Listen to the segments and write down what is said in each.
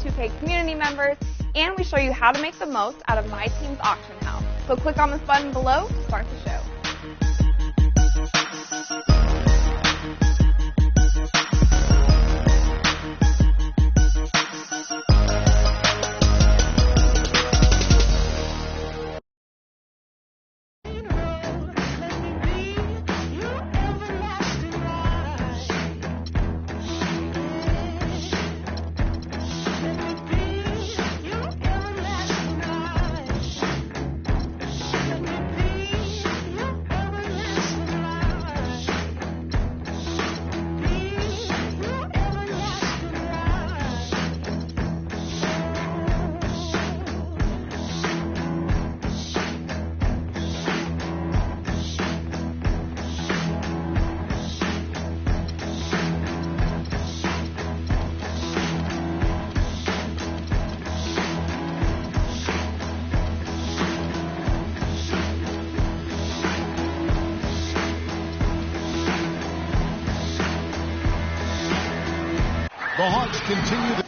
2K community members, and we show you how to make the most out of my team's auction house. So click on this button below to start the show. The Hawks continue the...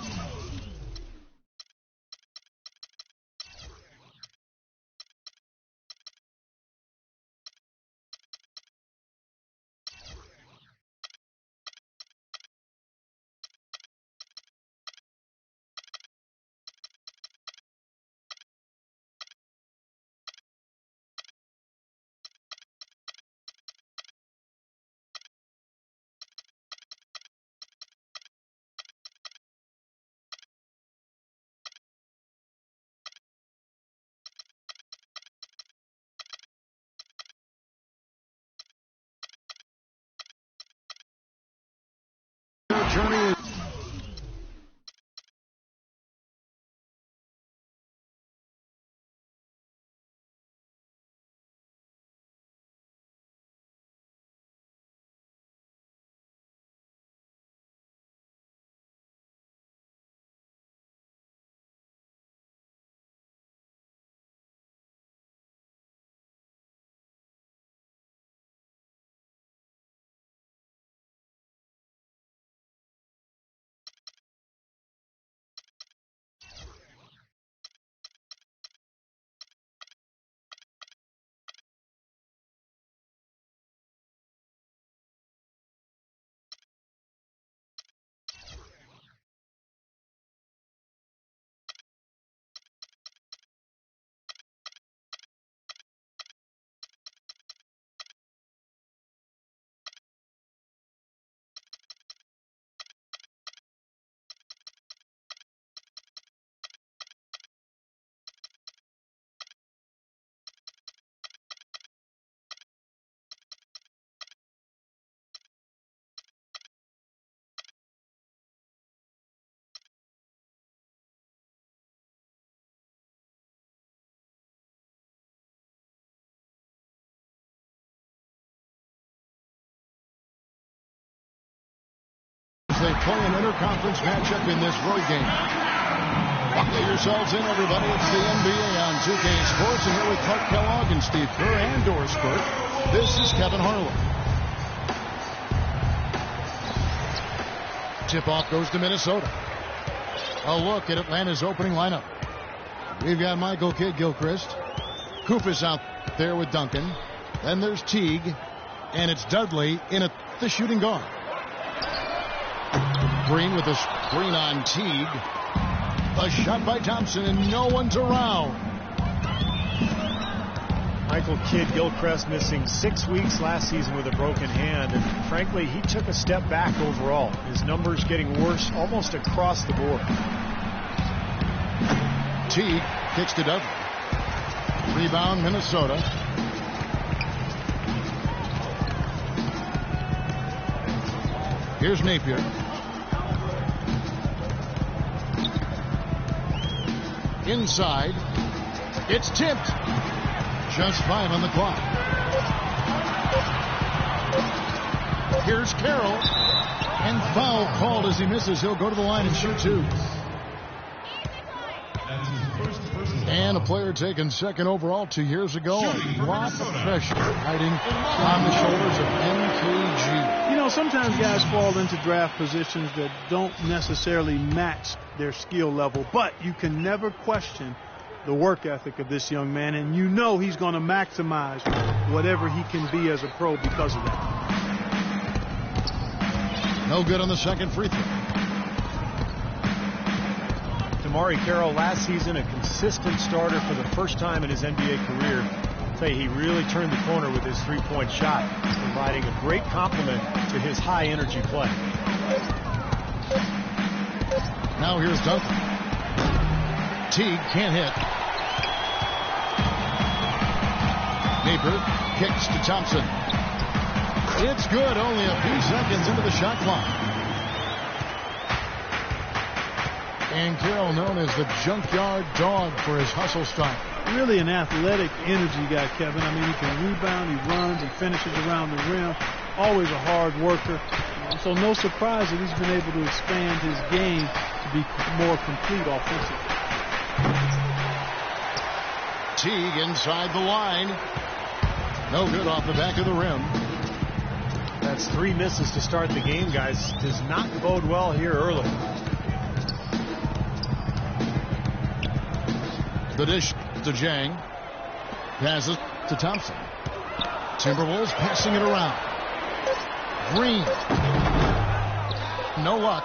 journey. They play an interconference matchup in this road game. Buckle yourselves in, everybody. It's the NBA on 2K Sports, and here with Clark Kellogg and Steve Kerr and Doris Burke. This is Kevin Harlan. Tip-off goes to Minnesota. A look at Atlanta's opening lineup. We've got Michael Kidd-Gilchrist. Kufis out there with Duncan. Then there's Teague, and it's Dudley in the shooting guard. Green with a screen on Teague. A shot by Thompson, and no one's around. Michael Kidd-Gilchrist missing 6 weeks last season with a broken hand, and frankly, he took a step back overall. His numbers getting worse almost across the board. Teague kicks to Dudley. Rebound, Minnesota. Here's Napier. Inside. It's tipped. Just 5 on the clock. Here's Carroll. And foul called as he misses. He'll go to the line and shoot two. And And a player taken second overall 2 years ago. A lot of pressure hiding on the shoulders of MKG. You know, sometimes guys fall into draft positions that don't necessarily match their skill level, but you can never question the work ethic of this young man, and you know he's going to maximize whatever he can be as a pro because of that. No good on the second free throw. Damari Carroll last season a consistent starter for the first time in his NBA career. I'll tell you, he really turned the corner with his three-point shot, providing a great complement to his high-energy play. Now here's Duncan. Teague can't hit. Napier kicks to Thompson. It's good, only a few seconds into the shot clock. And Carroll known as the junkyard dog for his hustle style. Really an athletic energy guy, Kevin. I mean, he can rebound, he runs, he finishes around the rim. Always a hard worker. So no surprise that he's been able to expand his game to be more complete offensively. Teague inside the line. No good off the back of the rim. That's 3 misses to start the game, guys. Does not bode well here early. The dish to Jang. Passes to Thompson. Timberwolves passing it around. Green. No luck.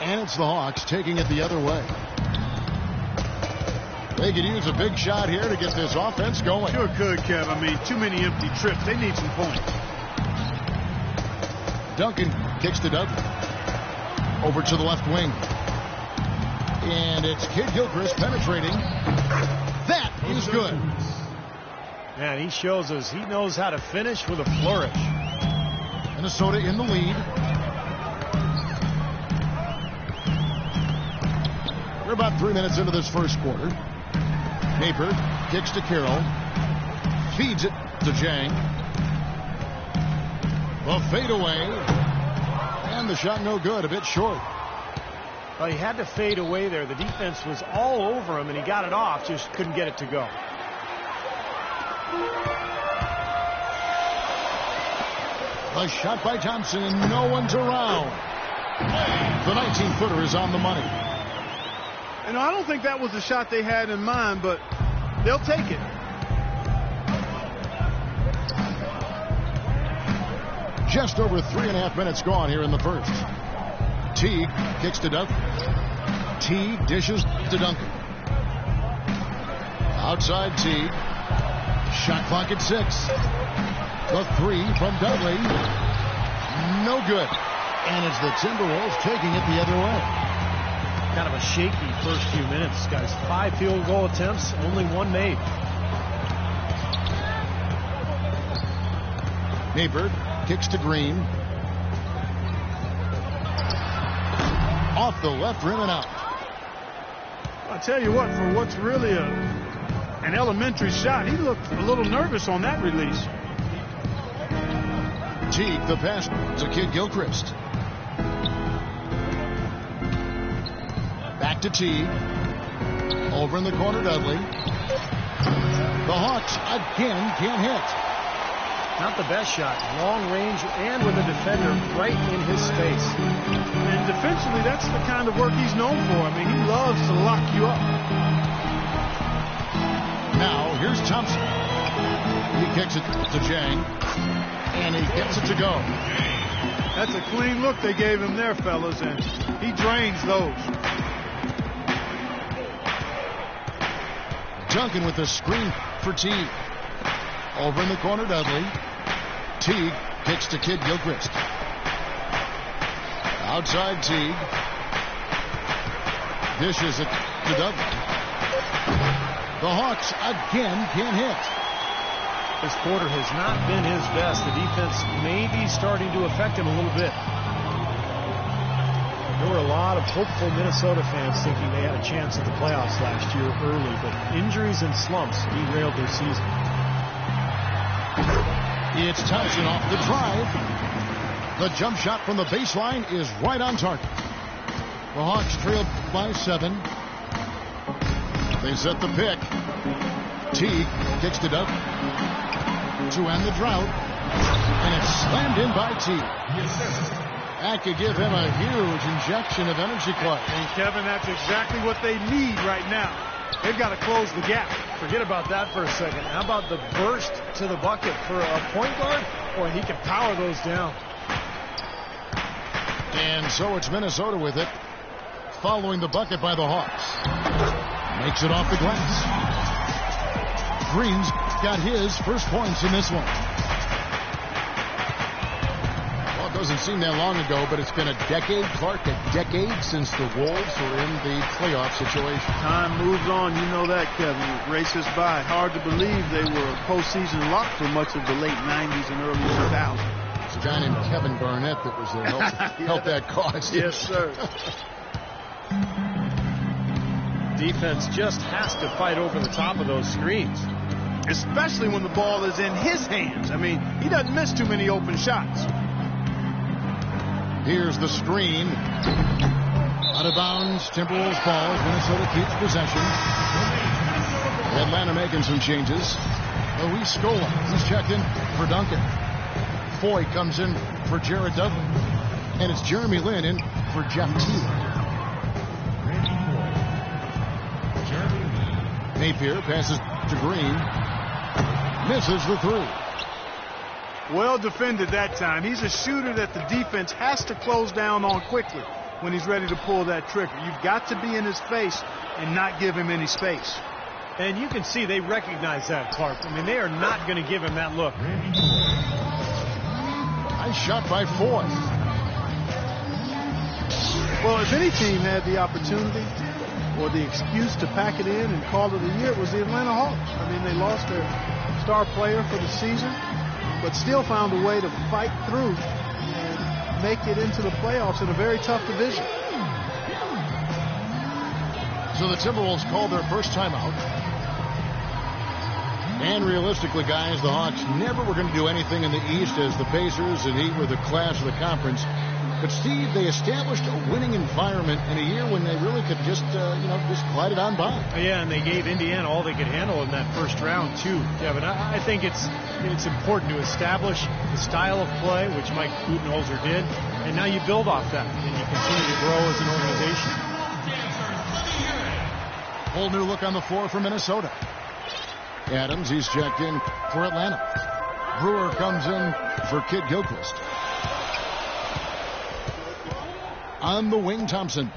And it's the Hawks taking it the other way. They could use a big shot here to get this offense going. Sure could, Kev. I mean, too many empty trips. They need some points. Duncan kicks to Dudley. Over to the left wing. And it's Kid Gilchrist penetrating. That is good. Man, he shows us he knows how to finish with a flourish. Minnesota in the lead. We're about 3 minutes into this first quarter. Napier kicks to Carroll. Feeds it to Jang. The fadeaway. And the shot no good, a bit short. Well, he had to fade away there. The defense was all over him, and he got it off, just couldn't get it to go. A shot by Thompson, and no one's around. The 19-footer is on the money. You know, I don't think that was the shot they had in mind, but they'll take it. Just over 3.5 minutes gone here in the first. Teague kicks to Duncan. Teague dishes to Duncan. Outside Teague. Shot clock at 6. The 3 from Dudley. No good. And it's the Timberwolves taking it the other way. Kind of a shaky first few minutes, guys. 5 field goal attempts, only 1 made. Napier kicks to Green. Off the left rim and out. I'll tell you what, for what's really an elementary shot, he looked a little nervous on that release. Teague, the pass to Kid Gilchrist. Back to Teague. Over in the corner, Dudley. The Hawks again can't hit. Not the best shot. Long range and with a defender right in his face. And defensively, that's the kind of work he's known for. I mean, he loves to lock you up. Now, here's Thompson. He kicks it to Jang. And he gets it to go. That's a clean look they gave him there, fellas, and he drains those. Duncan with the screen for Teague. Over in the corner, Dudley. Teague kicks to Kid Gilchrist. Outside Teague. Dishes it to Dudley. The Hawks again can't hit. This quarter has not been his best. The defense may be starting to affect him a little bit. There were a lot of hopeful Minnesota fans thinking they had a chance at the playoffs last year early, but injuries and slumps derailed their season. It's Thompson off the drive. The jump shot from the baseline is right on target. The Hawks trail by 7. They set the pick. Teague kicks to Doug to end the drought, and it's slammed in by Teague. That could give him a huge injection of energy, Clark. And Kevin, that's exactly what they need right now. They've got to close the gap. Forget about that for a second. How about the burst to the bucket for a point guard? Boy, he can power those down. And so it's Minnesota with it, following the bucket by the Hawks. Makes it off the glass. Green's got his first points in this one. Well, it doesn't seem that long ago, but it's been a decade, Clark, a decade since the Wolves were in the playoff situation. Time moves on, you know that, Kevin. It races by. Hard to believe they were a postseason lock for much of the late 90s and early 2000s. It's a guy named Kevin Barnett that was there. Helped that cause. Yes, sir. Defense just has to fight over the top of those screens. Especially when the ball is in his hands. I mean, he doesn't miss too many open shots. Here's the screen. Out of bounds, Timberwolves ball. Minnesota keeps possession. Atlanta making some changes. Luis Scola, he's checked in for Duncan. Foy comes in for Jared Dudley. And it's Jeremy Lin in for Jeff Teague. Napier passes to Green. Misses the three. Well defended that time. He's a shooter that the defense has to close down on quickly when he's ready to pull that trigger. You've got to be in his face and not give him any space. And you can see they recognize that, Clark. I mean, they are not going to give him that look. Nice shot by Foy. Well, if any team had the opportunity or the excuse to pack it in and call it a year, it was the Atlanta Hawks. I mean, they lost their star player for the season, but still found a way to fight through and make it into the playoffs in a very tough division. So the Timberwolves called their first timeout. And realistically, guys, the Hawks never were going to do anything in the East as the Pacers and Heat were the class of the conference. But, Steve, they established a winning environment in a year when they really could just, just glide it on by. Yeah, and they gave Indiana all they could handle in that first round, too, Kevin. I think it's important to establish the style of play, which Mike Budenholzer did, and now you build off that, and you continue to grow as an organization. Whole new look on the floor for Minnesota. Adams, he's checked in for Atlanta. Brewer comes in for Kid Gilchrist. On the wing, Thompson.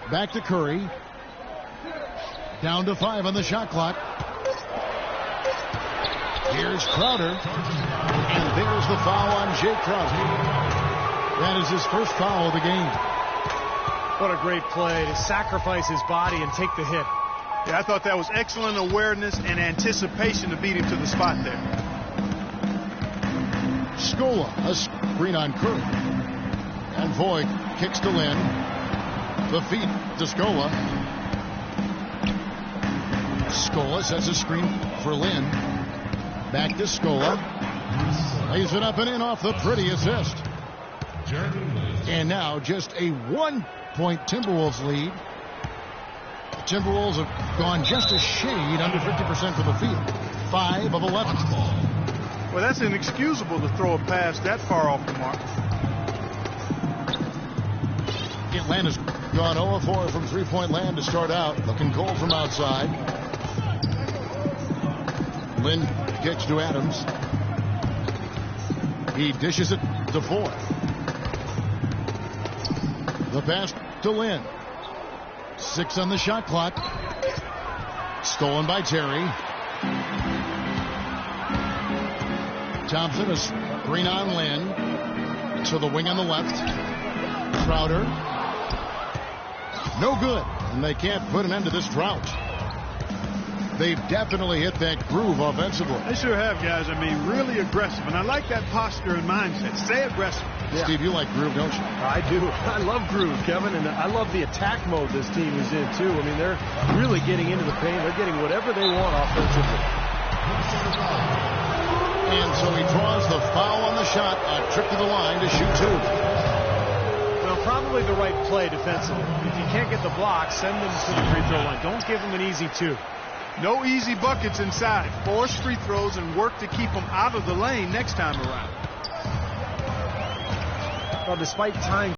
Back to Curry. Down to 5 on the shot clock. Here's Crowder. And there's the foul on Jay Crowder. That is his first foul of the game. What a great play to sacrifice his body and take the hit. Yeah, I thought that was excellent awareness and anticipation to beat him to the spot there. Scola, a screen on Curry. And Voigt kicks to Lin. The feet to Scola. Scola sets a screen for Lin. Back to Scola. Lays it up and in off the pretty assist. And now just a 1-point Timberwolves lead. The Timberwolves have gone just a shade under 50% from the field. 5 of 11. Well, that's inexcusable to throw a pass that far off the mark. Atlanta's gone 0-4 from three-point land to start out. Looking cold from outside. Lin kicks to Adams. He dishes it to Foy. The pass to Lin. 6 on the shot clock. Stolen by Terry. Thompson is screen on Lin. To the wing on the left. Crowder. No good. And they can't put an end to this drought. They've definitely hit that groove offensively. They sure have, guys. I mean, really aggressive. And I like that posture and mindset. Stay aggressive. Yeah. Steve, you like groove, don't you? I do. I love groove, Kevin, and I love the attack mode this team is in, too. I mean, they're really getting into the paint. They're getting whatever they want offensively. And so he draws the foul on the shot. A trip to the line to shoot 2. Well, probably probably the right play defensively. If you can't get the block, send them to the free throw line. Don't give them an easy 2. No easy buckets inside. Force free throws and work to keep them out of the lane next time around. Well, despite tying